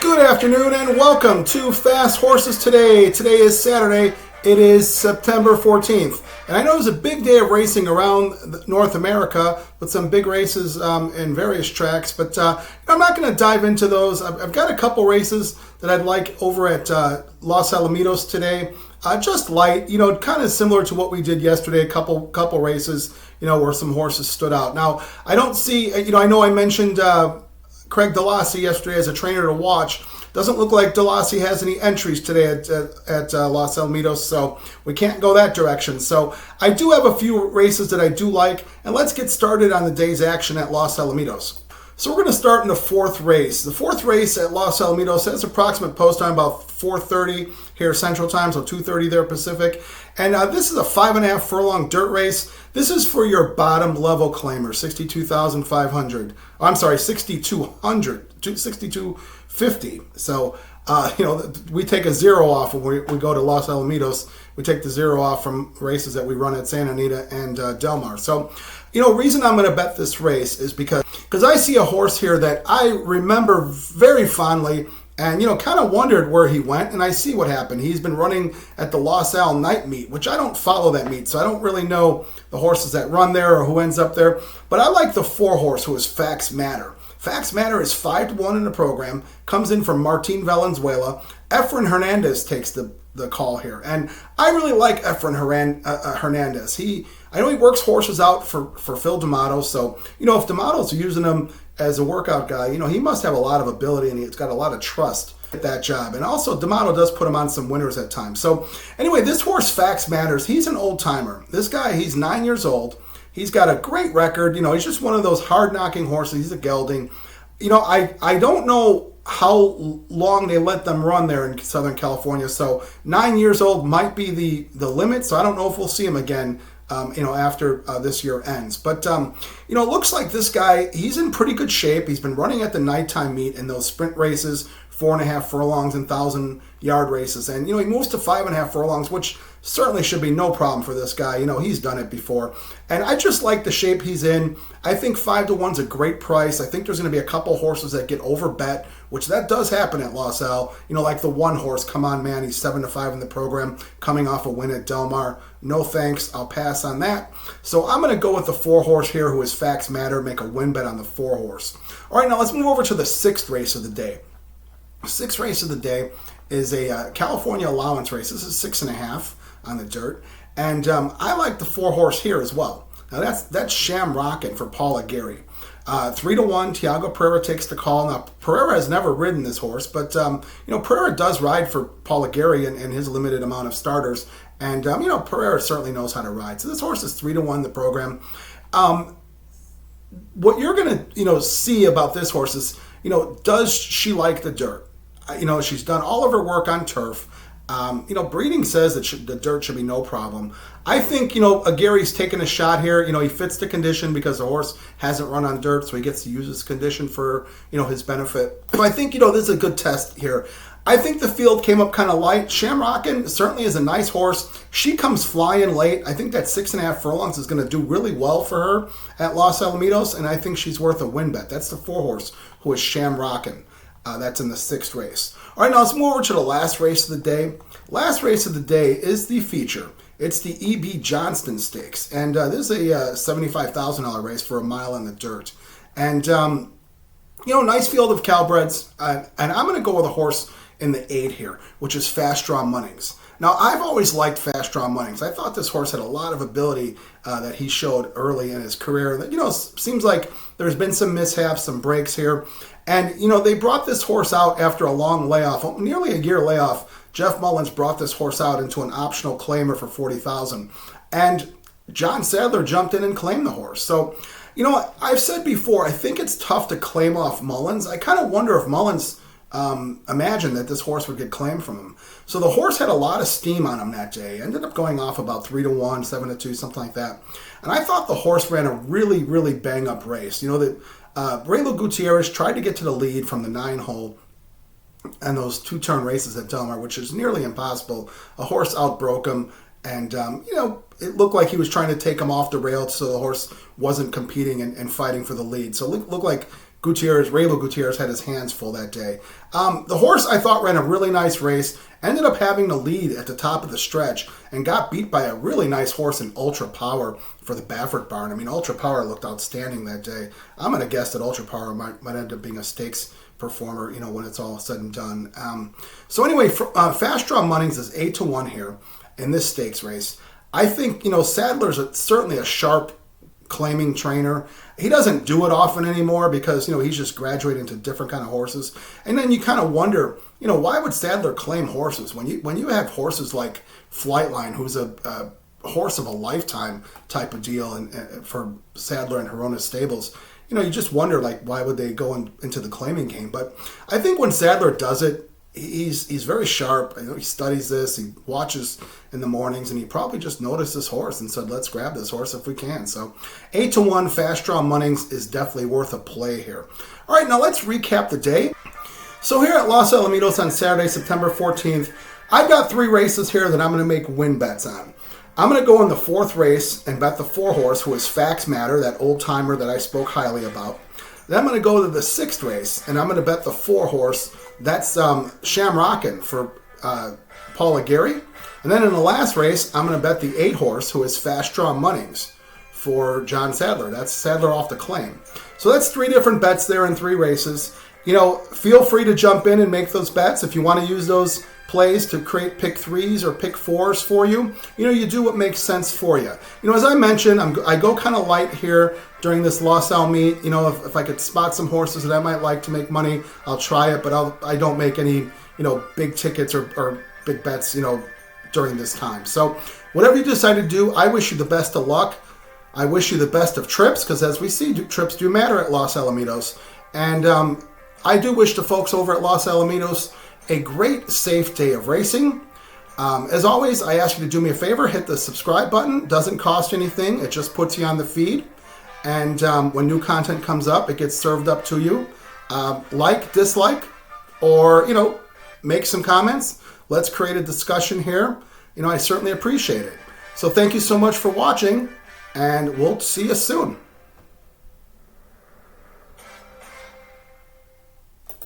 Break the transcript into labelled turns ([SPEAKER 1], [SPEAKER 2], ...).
[SPEAKER 1] Good afternoon and welcome to Fast Horses Today. Today is Saturday. It is September 14th. And I know it's a big day of racing around North America with some big races in various tracks. But I'm not going to dive into those. I've got a couple races that I'd like over at Los Alamitos today. Just light, kind of similar to what we did yesterday. A couple races, where some horses stood out. Now, I don't see, I know I mentioned Craig DeLacy yesterday as a trainer to watch. Doesn't look like DeLacy has any entries today at Los Alamitos, so we can't go that direction. So I do have a few races that I do like, and let's get started on the day's action at Los Alamitos. So we're going to start in the fourth race. The fourth race at Los Alamitos has approximate post time about 4:30 here Central Time, so 2:30 there Pacific. And this is a 5.5 furlong dirt race. This is for your bottom level claimer, 62,500. I'm sorry, 6,250. So, we take a zero off when we go to Los Alamitos. We take the zero off from races that we run at Santa Anita and Del Mar. So, reason I'm going to bet this race is because I see a horse here that I remember very fondly and, kind of wondered where he went, and I see what happened. He's been running at the Los Al night meet, which I don't follow that meet, so I don't really know the horses that run there or who ends up there. But I like the 4 horse who is Facts Matter. Facts Matter is 5-1 in the program, comes in from Martin Valenzuela. Efren Hernandez takes the call here, and I really like Efren Hernandez. I know he works horses out for Phil D'Amato, so, if D'Amato's using him as a workout guy, he must have a lot of ability and he's got a lot of trust at that job. And also, D'Amato does put him on some winners at times. So, anyway, this horse, Facts Matters, he's an old-timer. This guy, he's 9 years old. He's got a great record. He's just one of those hard-knocking horses. He's a gelding. I don't know how long they let them run there in Southern California. So 9 years old might be the limit. So I don't know if we'll see him again, after this year ends. But, it looks like this guy, he's in pretty good shape. He's been running at the nighttime meet in those sprint races, 4.5 furlongs and 1,000-yard races. And, he moves to 5.5 furlongs, which certainly should be no problem for this guy. He's done it before. And I just like the shape he's in. I think 5-1's a great price. I think there's going to be a couple horses that get overbet, which that does happen at Los Al. Like the one horse, Come On Man, he's 7-5 in the program, coming off a win at Del Mar. No thanks, I'll pass on that. So I'm going to go with the 4 horse here, who is Facts Matter, make a win bet on the 4 horse. All right, now let's move over to the 6th race of the day. The 6th race of the day is a California allowance race. This is 6.5 on the dirt. And I like the 4 horse here as well. Now that's Sham Rockin' for Paul Aguirre. 3-1, Tiago Pereira takes the call. Now, Pereira has never ridden this horse, but, Pereira does ride for Paul Aguirre in his limited amount of starters. And, Pereira certainly knows how to ride. So this horse is 3-1 in the program. What you're going to, see about this horse is, does she like the dirt? She's done all of her work on turf. Breeding says that the dirt should be no problem. I think, Aguirre's taking a shot here. He fits the condition because the horse hasn't run on dirt, so he gets to use his condition for, his benefit. So I think, this is a good test here. I think the field came up kind of light. Shamrockin' certainly is a nice horse. She comes flying late. I think that 6.5 furlongs is going to do really well for her at Los Alamitos, and I think she's worth a win bet. That's the 4 horse who is Shamrockin'. That's in the 6th race. All right, now let's move over to the last race of the day. Last race of the day is the feature. It's the E.B. Johnston Stakes. And this is a $75,000 race for a mile in the dirt. And, nice field of Cowbreds. And I'm going to go with a horse in the 8 here, which is Fast Draw Munnings. Now, I've always liked Fast Draw Munnings. I thought this horse had a lot of ability that he showed early in his career. That, seems like there's been some mishaps, some breaks here. And, they brought this horse out after a long layoff, nearly a year layoff. Jeff Mullins brought this horse out into an optional claimer for $40,000. And John Sadler jumped in and claimed the horse. So, I've said before, I think it's tough to claim off Mullins. I kind of wonder if Mullins imagined that this horse would get claimed from him. So the horse had a lot of steam on him that day. Ended up going off about 3-1, 7-2, something like that. And I thought the horse ran a really, really bang-up race. Raylo Gutierrez tried to get to the lead from the 9-hole and those 2-turn races at Del Mar, which is nearly impossible. A horse outbroke him, and, it looked like he was trying to take him off the rail so the horse wasn't competing and fighting for the lead. So it looked like Raylo Gutierrez had his hands full that day. The horse, I thought, ran a really nice race, ended up having the lead at the top of the stretch, and got beat by a really nice horse in Ultra Power for the Baffert barn. I mean, Ultra Power looked outstanding that day. I'm going to guess that Ultra Power might end up being a stakes performer, when it's all said and done. So anyway, Fast Draw Munnings is 8-1 here in this stakes race. I think, Sadler's certainly a sharp claiming trainer. He doesn't do it often anymore because, he's just graduating to different kind of horses. And then you kind of wonder, why would Sadler claim horses? When you have horses like Flightline, who's a horse of a lifetime type of deal and for Sadler and Hronis stables, you just wonder, why would they go into the claiming game? But I think when Sadler does it, he's very sharp. He studies this. He watches in the mornings, and he probably just noticed this horse and said, let's grab this horse if we can. So 8-1 Fast Draw Munnings is definitely worth a play here. All right, now let's recap the day. So here at Los Alamitos on Saturday, September 14th, I've got 3 races here that I'm going to make win bets on. I'm going to go in the 4th race and bet the 4 horse, who is Facts Matter, that old timer that I spoke highly about. Then I'm going to go to the 6th race, and I'm going to bet the 4 horse. That's Shamrockin' for Paula Gary. And then in the last race, I'm going to bet the 8 horse, who is Fast Draw Munnings, for John Sadler. That's Sadler off the claim. So that's 3 different bets there in 3 races. Feel free to jump in and make those bets. If you want to use those plays to create pick 3s or pick 4s for you, you do what makes sense for you. As I mentioned, I go kind of light here during this Los Al meet. If I could spot some horses that I might like to make money, I'll try it, but I don't make any, big tickets or big bets, during this time. So whatever you decide to do, I wish you the best of luck. I wish you the best of trips, because as we see, trips do matter at Los Alamitos. And I do wish the folks over at Los Alamitos a great, safe day of racing. As always, I ask you to do me a favor, hit the subscribe button. Doesn't cost anything. It just puts you on the feed. And when new content comes up, it gets served up to you. Like, dislike, or, make some comments. Let's create a discussion here. I certainly appreciate it. So thank you so much for watching, and we'll see you soon.